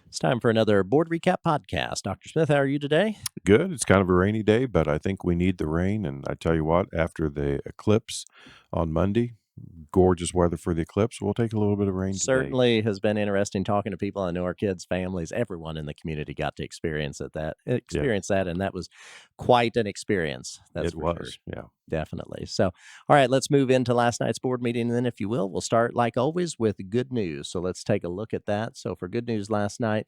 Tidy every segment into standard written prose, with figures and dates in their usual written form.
It's time for another board recap podcast. Dr. Smith, how are you today? Good. It's kind of a rainy day, but I think we need the rain. And I tell you what, after the eclipse on Monday, gorgeous weather for the eclipse. We'll take a little bit of rain today. Certainly has been interesting talking to people. I know our kids, families, everyone in the community got to Yeah, experience that, and that was quite an experience. That's it for sure. was. Yeah. Definitely. So, all right, let's move into last night's board meeting. And then, if you will, we'll start like always with good news. So, let's take a look at that. So, for good news last night,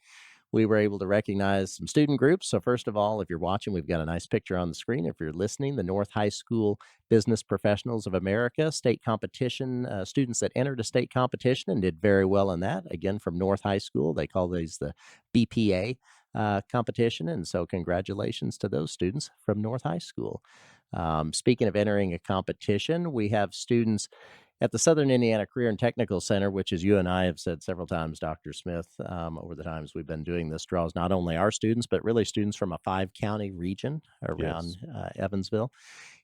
we were able to recognize some student groups. So, first of all, if you're watching, we've got a nice picture on the screen. If you're listening, the North High School Business Professionals of America state competition, students that entered a state competition and did very well in that. Again, from North High School, they call these the BPA competition. And so, congratulations to those students from North High School. Speaking of entering a competition, we have students at the Southern Indiana Career and Technical Center, which, as you and I have said several times, Dr. Smith, over the times we've been doing this, draws not only our students, but really students from a 5-county region around Yes. Evansville.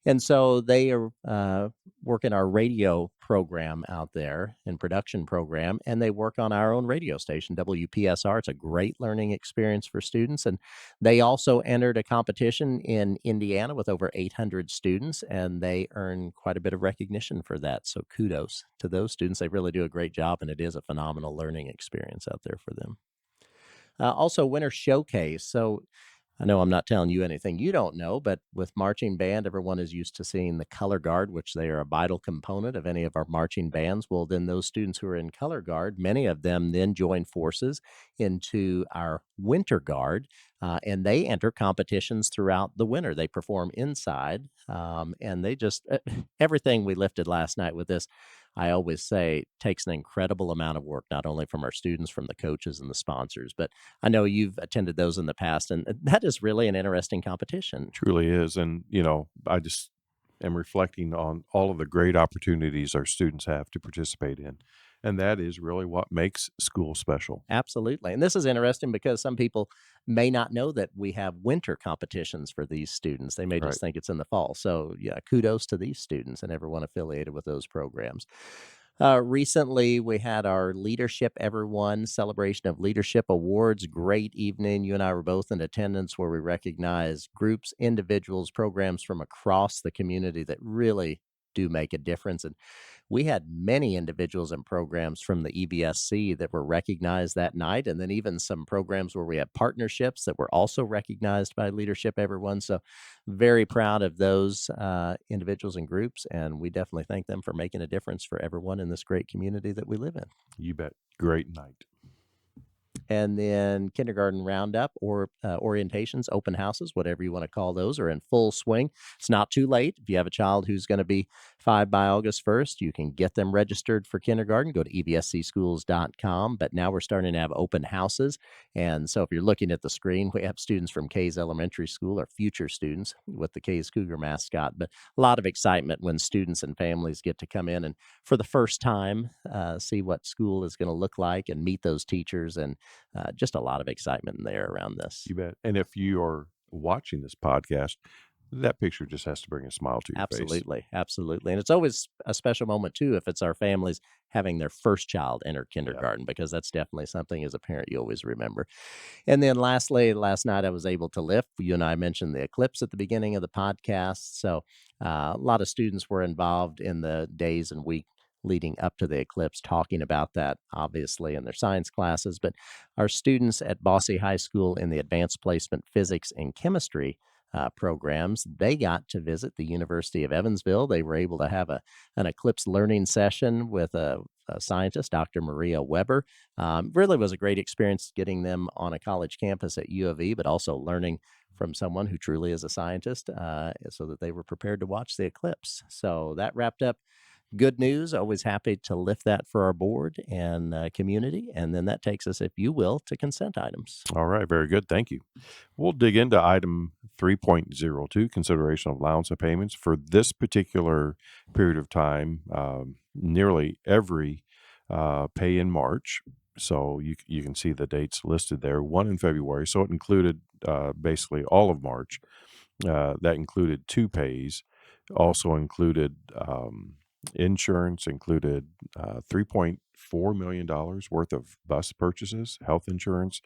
And so they are working our radio program out there and production program, and they work on our own radio station, WPSR. It's a great learning experience for students. And they also entered a competition in Indiana with over 800 students, and they earn quite a bit of recognition for that. So kudos to those students. They really do a great job, and it is a phenomenal learning experience out there for them. Also, Winter Showcase. So I know I'm not telling you anything you don't know, but with marching band, everyone is used to seeing the color guard, which they are a vital component of any of our marching bands. Well, then those students who are in color guard, many of them then join forces into our winter guard, and they enter competitions throughout the winter. They perform inside, and they just everything we lifted last night with this. I always say takes an incredible amount of work, not only from our students, from the coaches and the sponsors, but I know you've attended those in the past, and that is really an interesting competition. Truly is. And, I just am reflecting on all of the great opportunities our students have to participate in. And that is really what makes school special. Absolutely. And this is interesting because some people may not know that we have winter competitions for these students. They may Right. just think it's in the fall. So, yeah, kudos to these students and everyone affiliated with those programs. Recently, we had our Leadership Everyone celebration of leadership awards. Great evening. You and I were both in attendance where we recognized groups, individuals, programs from across the community that really do make a difference. And we had many individuals and programs from the EVSC that were recognized that night, and then even some programs where we had partnerships that were also recognized by Leadership Everyone. So, very proud of those individuals and groups, and we definitely thank them for making a difference for everyone in this great community that we live in. You bet. Great night. And then kindergarten roundup or orientations, open houses, whatever you want to call those, are in full swing. It's not too late. If you have a child who's going to be 5 by August 1st, you can get them registered for kindergarten. Go to evscschools.com. But now we're starting to have open houses. And so if you're looking at the screen, we have students from Kays Elementary School, or future students with the Kays Cougar mascot. But a lot of excitement when students and families get to come in and for the first time see what school is going to look like and meet those teachers, and just a lot of excitement in there around this. You bet. And if you are watching this podcast, that picture just has to bring a smile to your face. Absolutely, absolutely. And it's always a special moment too if it's our families having their first child enter Yeah. kindergarten, because that's definitely something as a parent you always remember. And then lastly, last night I was able to lift. You and I mentioned the eclipse at the beginning of the podcast. So a lot of students were involved in the days and week leading up to the eclipse, talking about that, obviously, in their science classes. But our students at Bossy High School in the advanced placement physics and chemistry programs, they got to visit the University of Evansville. They were able to have an eclipse learning session with a scientist, Dr. Maria Weber. Really was a great experience getting them on a college campus at U of E, but also learning from someone who truly is a scientist, so that they were prepared to watch the eclipse. So that wrapped up good news. Always happy to lift that for our board and community. And then that takes us, if you will, to consent items. All right. Very good. Thank you. We'll dig into item 3.02, consideration of allowance of payments. For this particular period of time, nearly every pay in March. So you can see the dates listed there, one in February. So it included basically all of March. That included two pays, also included Insurance included $3.4 million worth of bus purchases, health insurance,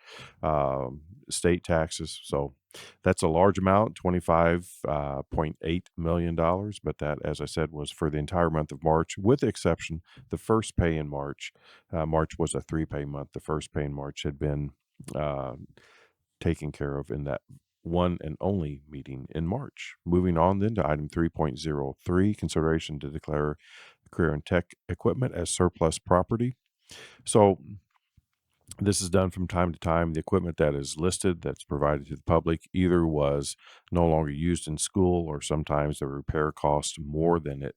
state taxes. So that's a large amount, $25.8 million. But that, as I said, was for the entire month of March, with the exception the first pay in March. March was a 3-pay month. The first pay in March had been uh, taken care of in that one and only meeting in March. Moving on then to item 3.03, consideration to declare career and tech equipment as surplus property. So this is done from time to time. The equipment that is listed, that's provided to the public, either was no longer used in school, or sometimes the repair cost more than it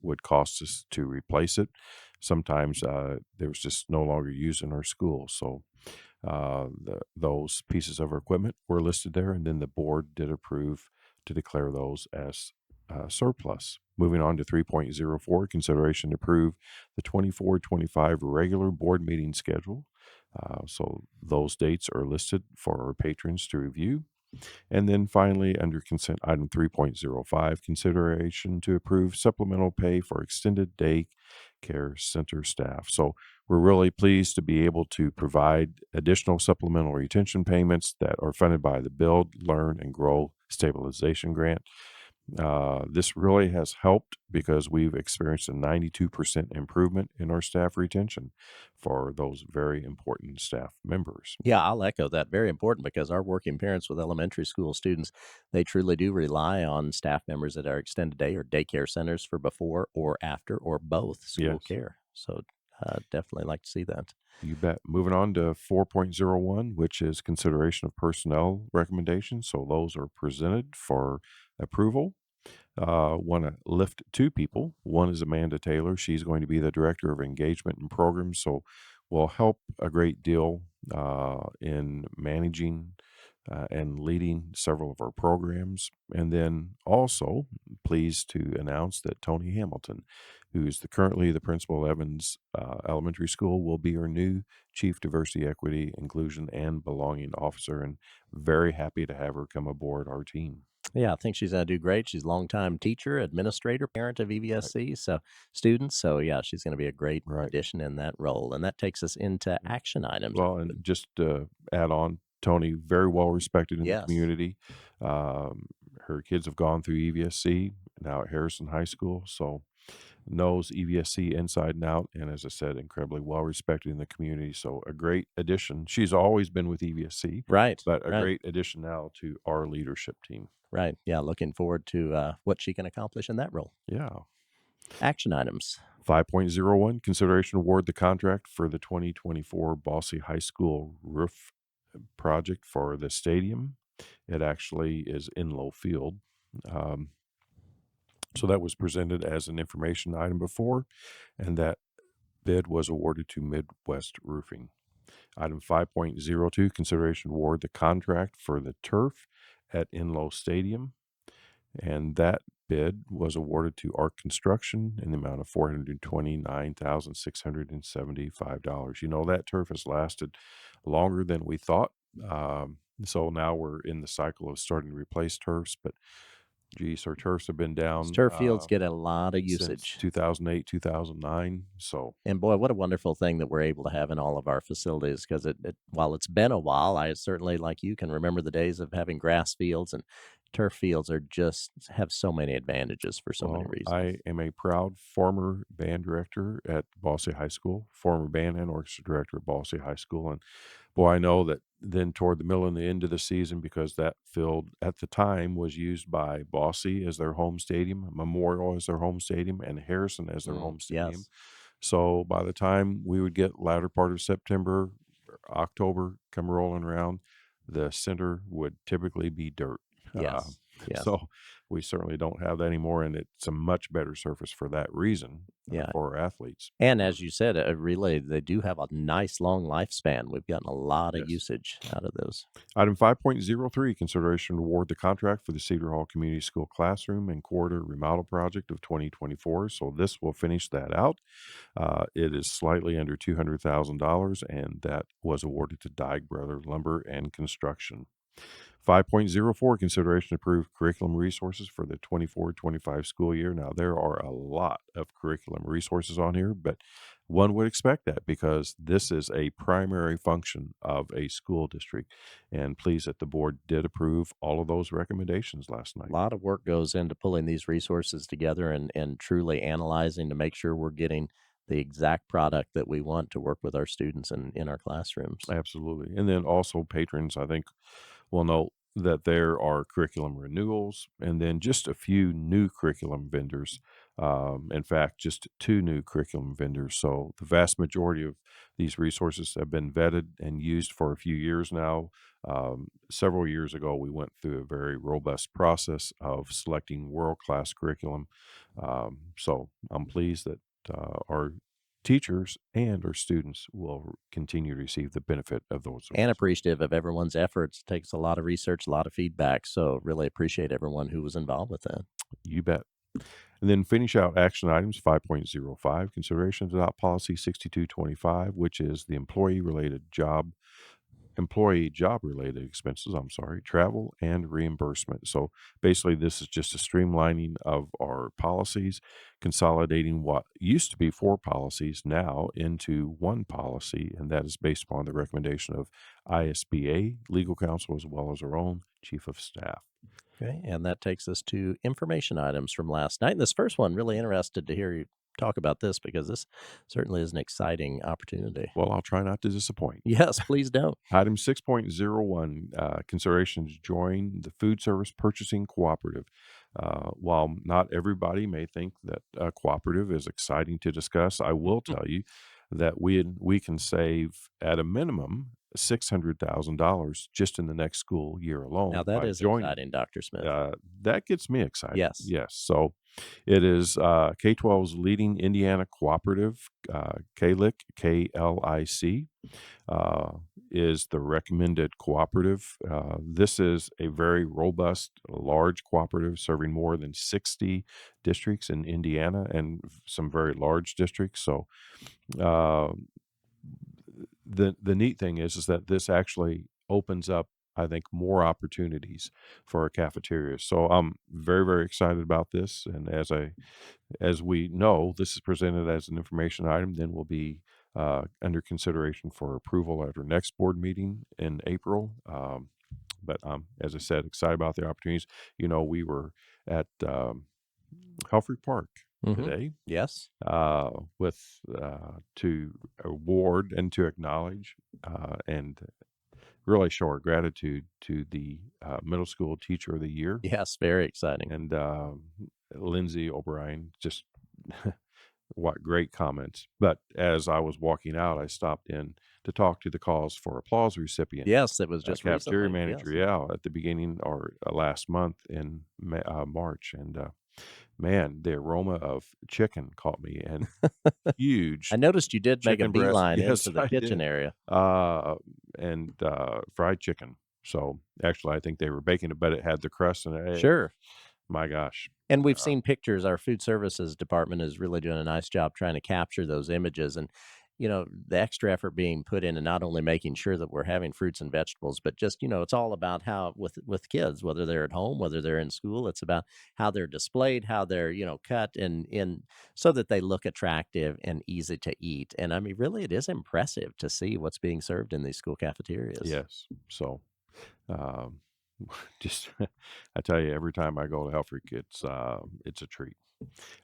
would cost us to replace it. Sometimes there was just no longer used in our school. So those pieces of equipment were listed there, and then the board did approve to declare those as surplus. Moving on to 3.04, consideration to approve the 24-25 regular board meeting schedule. So those dates are listed for our patrons to review. And then finally, under consent item 3.05, consideration to approve supplemental pay for extended day care center staff. So we're really pleased to be able to provide additional supplemental retention payments that are funded by the Build, Learn, and Grow Stabilization Grant. This really has helped because we've experienced a 92% improvement in our staff retention for those very important staff members. Yeah, I'll echo that. Very important because our working parents with elementary school students, they truly do rely on staff members at our extended day or daycare centers for before or after or both school Yes. care. So definitely like to see that. You bet. Moving on to 4.01, which is consideration of personnel recommendations. So those are presented for approval. Want to lift two people. One is Amanda Taylor. She's going to be the director of engagement and programs. So will help a great deal in managing and leading several of our programs. And then also pleased to announce that Tony Hamilton, who is currently the principal of Evans Elementary School, will be our new Chief Diversity, Equity, Inclusion, and Belonging Officer. And very happy to have her come aboard our team. Yeah, I think she's going to do great. She's a longtime teacher, administrator, parent of Right. EVSC, so students. So yeah, she's going to be a great Right. addition in that role. And that takes us into Yeah. action items. Well, and just to add on, Tony, very well respected in the Yes, community. Her kids have gone through EVSC now at Harrison High School, so knows EVSC inside and out. And as I said, incredibly well respected in the community. So a great addition. She's always been with EVSC, right, but a right. great addition now to our leadership team. Right. Yeah. Looking forward to what she can accomplish in that role. Yeah. Action items. 5.01, consideration award the contract for the 2024 Bossy High School roof project for the stadium. It actually is in Low Field. Um, so that was presented as an information item before, and that bid was awarded to Midwest Roofing. Item 5.02, consideration award the contract for the turf at Inlow Stadium. And that bid was awarded to Arc Construction in the amount of $429,675. You know, that turf has lasted longer than we thought. So now we're in the cycle of starting to replace turfs, but geez, our turfs have been Those down turf fields get a lot of since usage. 2008, 2009. So, And boy, what a wonderful thing that we're able to have in all of our facilities because while it's been a while, I certainly, like you, can remember the days of having grass fields and turf fields are just have so many advantages for so many well, reasons. I am a proud former band director at Bossy High School, former band and orchestra director at Bossy High School. And boy, I know that then toward the middle and the end of the season, because that field at the time was used by Bossy as their home stadium, Memorial as their home stadium, and Harrison as their home stadium. Yes. So by the time we would get latter part of September, October come rolling around, the center would typically be dirt. Uh, Yes. Yes. so we certainly don't have that anymore, and it's a much better surface for that reason Yeah. for our athletes. And as you said, really, they do have a nice long lifespan. We've gotten a lot of Yes. usage out of those. Item 5.03, consideration to award the contract for the Cedar Hall Community School classroom and corridor remodel project of 2024. So this will finish that out. It is slightly under $200,000, and that was awarded to Dyke Brother Lumber and Construction. 5.04, consideration to approve curriculum resources for the 24-25 school year. Now, there are a lot of curriculum resources on here, but one would expect that because this is a primary function of a school district. And pleased that the board did approve all of those recommendations last A night. lot of work goes into pulling these resources together and truly analyzing to make sure we're getting the exact product that we want to work with our students in our classrooms. Absolutely. And then also patrons, I think, will note that there are curriculum renewals and then just a few new curriculum vendors. In fact, just two new curriculum vendors. So the vast majority of these resources have been vetted and used for a few years now. Several years ago, we went through a very robust process of selecting world class curriculum. So I'm pleased that our teachers and our students will continue to receive the benefit of those And resources. appreciative of everyone's efforts. Takes a lot of research, a lot of feedback. So really appreciate everyone who was involved with that. You bet. And then finish out action items 5.05, consideration to adopt policy 6225, which is the employee job related expenses, travel and reimbursement. So basically this is just a streamlining of our policies, consolidating what used to be four policies now into one policy, and that is based upon the recommendation of ISBA, legal counsel, as well as our own chief of staff. Okay. And that takes us to information items from last night. And this first one, really interested to hear you talk about this because this certainly is an exciting opportunity. Well, I'll try not to disappoint. Yes, please don't. Item 6.01, consideration to join the Food Service Purchasing Cooperative. While not everybody may think that a cooperative is exciting to discuss, I will tell you that we can save at a minimum $600,000 just in the next school year Now alone that by is joining. exciting, Dr. Smith. That gets me excited. Yes. Yes. So it is K-12's leading Indiana cooperative, KLIC, KLIC uh, is the recommended cooperative. This is a very robust, large cooperative serving more than 60 districts in Indiana and some very large districts. So uh, the neat thing is that this actually opens up, I think, more opportunities for our cafeterias. So I'm very, very excited about this. And as we know, this is presented as an information item, then will be under consideration for approval at our next board meeting in April. But as I said, excited about the opportunities. We were at Humphrey Park Hmm. today Yes. with to award and to acknowledge and really show our gratitude to the middle school teacher of the year Yes. Very exciting. and Lindsay O'Brien. Just what great comments. But as I was walking out, I stopped in to talk to the cause for applause recipient, Yes. It was just cafeteria recently. manager, Yes. yeah, at the beginning or last month in March. And man, the aroma of chicken caught me and I huge noticed you did make a chicken breast. beeline Yes, into the I kitchen did. area. And fried chicken. So actually, I think they were baking it, but it had the crust and Sure. my gosh. And we've seen pictures. Our food services department is really doing a nice job trying to capture those images. And, the extra effort being put in and not only making sure that we're having fruits and vegetables, but just, it's all about how with kids, whether they're at home, whether they're in school, it's about how they're displayed, how they're, cut and in so that they look attractive and easy to eat. And I mean, really, it is impressive to see what's being served in these school cafeterias. Yes. So um, just I tell you, every time I go to Helfrich, it's a treat.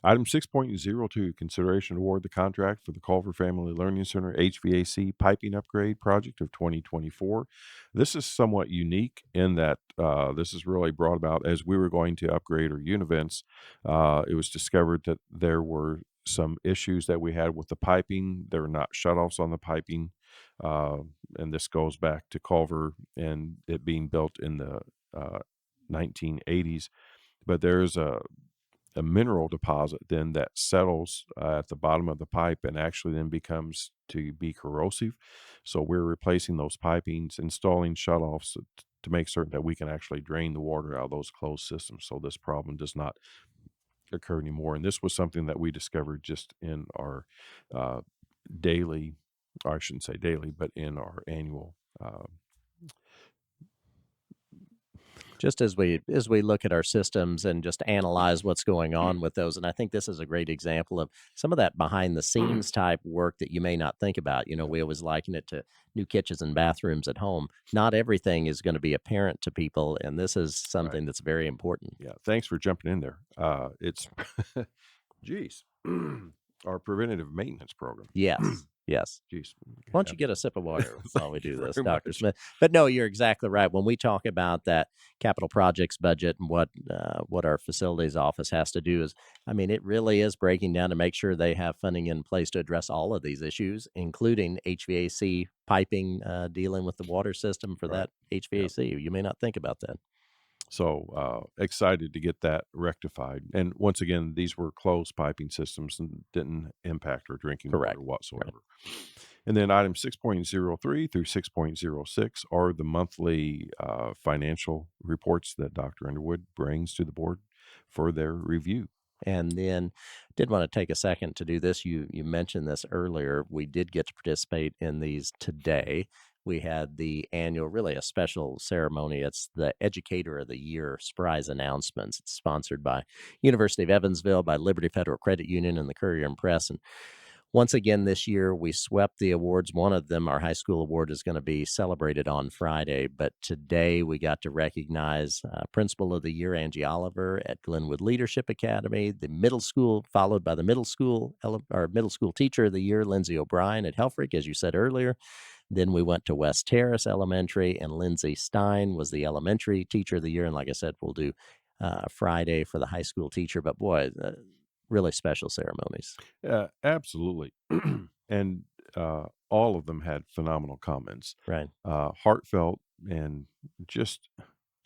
Item 6.02, consideration to award the contract for the Culver Family Learning Center HVAC piping upgrade project of 2024. This is somewhat unique in that this is really brought about as we were going to upgrade our univents. It was discovered that there were some issues that we had with the piping. There were not shutoffs on the piping. Uh, and this goes back to Culver and it being built in the uh, 1980s. But there's a mineral deposit then that settles at the bottom of the pipe and actually then becomes to be corrosive. So we're replacing those pipings, installing shutoffs to make certain that we can actually drain the water out of those closed systems so this problem does not occur anymore. And this was something that we discovered just in our uh, daily, or I shouldn't say daily, but in our annual just as we look at our systems and just analyze what's going on with those, and I think this is a great example of some of that behind the scenes type work that you may not think about. Yeah, We always liken it to new kitchens and bathrooms at home. Not everything is going to be apparent to people, and this is right. something that's very important. Yeah, thanks for jumping in there. It's geez, our preventative maintenance program. Yes, yes. Geez, Why don't yeah, you get a sip of water while we thank you do this, very Dr. much. Smith? But no, you're exactly right. When we talk about that capital projects budget and what our facilities office has to do is, I mean, it really is breaking down to make sure they have funding in place to address all of these issues, including HVAC piping, dealing with the water system for Right. that Yeah. HVAC. You may not think about that. So excited to get that rectified. And once again, these were closed piping systems and didn't impact our drinking water Correct. Right. whatsoever. And then item 6.03 through 6.06 are the monthly financial reports that Dr. Underwood brings to the board for their review. And then did want to take a second to do this. You mentioned this earlier. We did get to participate in these today. We had the annual, really a special ceremony. It's the Educator of the Year surprise announcements. It's sponsored by University of Evansville, by Liberty Federal Credit Union, and the Courier and Press. And once again this year, we swept the awards. One of them, our high school award, is going to be celebrated on Friday. But today we got to recognize Principal of the Year, Angie Oliver at Glenwood Leadership Academy. The middle school, followed by the middle school Teacher of the Year, Lindsay O'Brien at Helfrich, as you said earlier. Then we went to West Terrace Elementary, and Lindsay Stein was the elementary teacher of the year. And like I said, we'll do Friday for the high school teacher. But boy, really special ceremonies. Absolutely. And all of them had phenomenal comments, Right. heartfelt, and just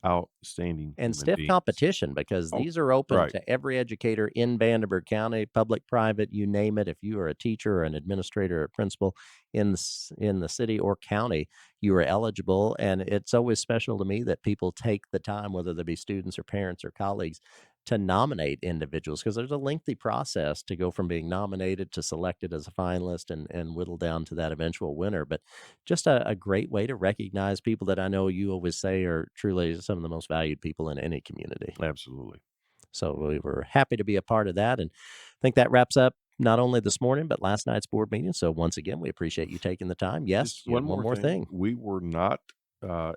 outstanding And human stiff beings. competition because Oh, these are open right. to every educator in Vanderburgh County, public, private, you name it. If you are a teacher or an administrator or principal in the city or county, you are eligible. And it's always special to me that people take the time, whether they be students or parents or colleagues, to nominate individuals because there's a lengthy process to go from being nominated to selected as a finalist and whittle down to that eventual winner. But just a great way to recognize people that I know you always say are truly some of the most valued people in any community. Absolutely. So we were happy to be a part of that. And I think that wraps up not only this morning, but last night's board meeting. So once again, we appreciate you taking the time. Just Yes, you one had one more more thing. thing. We were not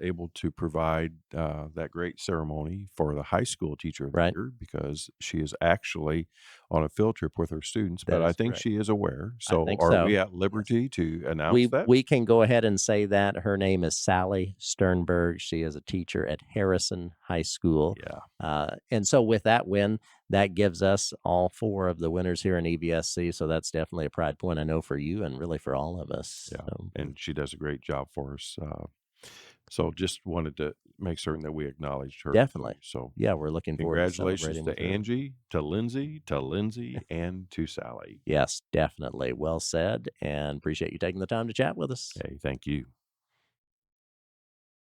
able to provide that great ceremony for the high school teacher of the Right. year because she is actually on a field trip with her students, but That I is think correct. she is aware. I So think are so. we at Yes. liberty to announce We that? we can go ahead and say that her name is Sally Sternberg. She is a teacher at Harrison High School. Yeah. And so with that win, that gives us all four of the winners here in EVSC. So that's definitely a pride point, I know, for you and really for all of us. Yeah. So And she does a great job for us. So just wanted to make certain that we acknowledged her too. definitely. So Yeah, we're looking forward to congratulations celebrating with to her. Angie, to Lindsay, and to Sally. Yes, definitely. Well said. And appreciate you taking the time to chat with us. Hey, thank you.